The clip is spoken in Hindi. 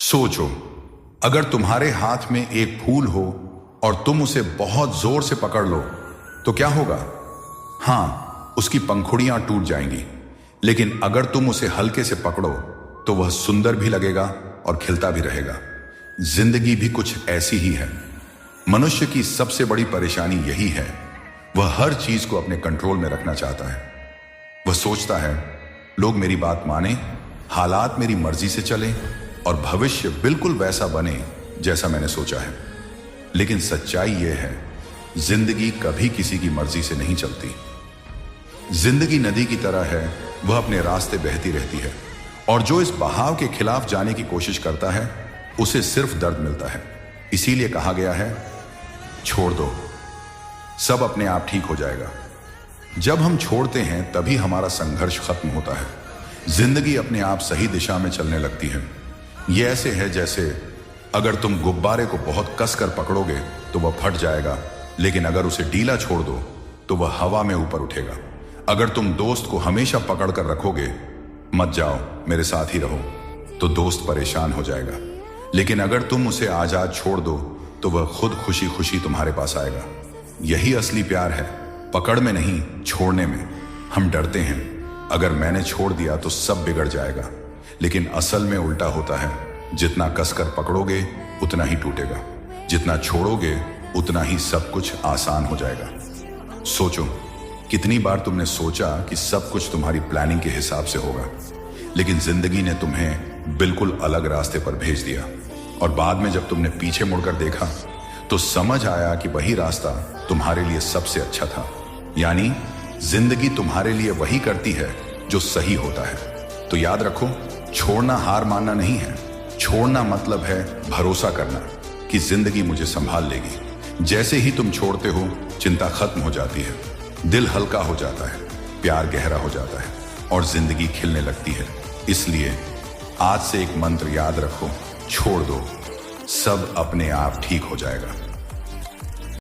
सोचो, अगर तुम्हारे हाथ में एक फूल हो और तुम उसे बहुत जोर से पकड़ लो तो क्या होगा? हाँ, उसकी पंखुड़ियां टूट जाएंगी। लेकिन अगर तुम उसे हल्के से पकड़ो तो वह सुंदर भी लगेगा और खिलता भी रहेगा। जिंदगी भी कुछ ऐसी ही है। मनुष्य की सबसे बड़ी परेशानी यही है, वह हर चीज को अपने कंट्रोल में रखना चाहता है। वह सोचता है लोग मेरी बात माने, हालात मेरी मर्जी से चले और भविष्य बिल्कुल वैसा बने जैसा मैंने सोचा है। लेकिन सच्चाई यह है, जिंदगी कभी किसी की मर्जी से नहीं चलती। जिंदगी नदी की तरह है, वह अपने रास्ते बहती रहती है और जो इस बहाव के खिलाफ जाने की कोशिश करता है उसे सिर्फ दर्द मिलता है। इसीलिए कहा गया है, छोड़ दो, सब अपने आप ठीक हो जाएगा। जब हम छोड़ते हैं तभी हमारा संघर्ष खत्म होता है। जिंदगी अपने आप सही दिशा में चलने लगती है। यह ऐसे है जैसे अगर तुम गुब्बारे को बहुत कसकर पकड़ोगे तो वह फट जाएगा, लेकिन अगर उसे ढीला छोड़ दो तो वह हवा में ऊपर उठेगा। अगर तुम दोस्त को हमेशा पकड़ कर रखोगे, मत जाओ मेरे साथ ही रहो, तो दोस्त परेशान हो जाएगा। लेकिन अगर तुम उसे आजाद छोड़ दो तो वह खुद खुशी खुशी तुम्हारे पास आएगा। यही असली प्यार है, पकड़ में नहीं, छोड़ने में। हम डरते हैं अगर मैंने छोड़ दिया तो सब बिगड़ जाएगा, लेकिन असल में उल्टा होता है। जितना कसकर पकड़ोगे उतना ही टूटेगा, जितना छोड़ोगे उतना ही सब कुछ आसान हो जाएगा। सोचो, कितनी बार तुमने सोचा कि सब कुछ तुम्हारी प्लानिंग के हिसाब से होगा, लेकिन जिंदगी ने तुम्हें बिल्कुल अलग रास्ते पर भेज दिया और बाद में जब तुमने पीछे मुड़कर देखा तो समझ आया कि वही रास्ता तुम्हारे लिए सबसे अच्छा था। यानी जिंदगी तुम्हारे लिए वही करती है जो सही होता है। तो याद रखो, छोड़ना हार मानना नहीं है। छोड़ना मतलब है भरोसा करना कि जिंदगी मुझे संभाल लेगी। जैसे ही तुम छोड़ते हो, चिंता खत्म हो जाती है, दिल हल्का हो जाता है, प्यार गहरा हो जाता है और जिंदगी खिलने लगती है। इसलिए आज से एक मंत्र याद रखो, छोड़ दो, सब अपने आप ठीक हो जाएगा।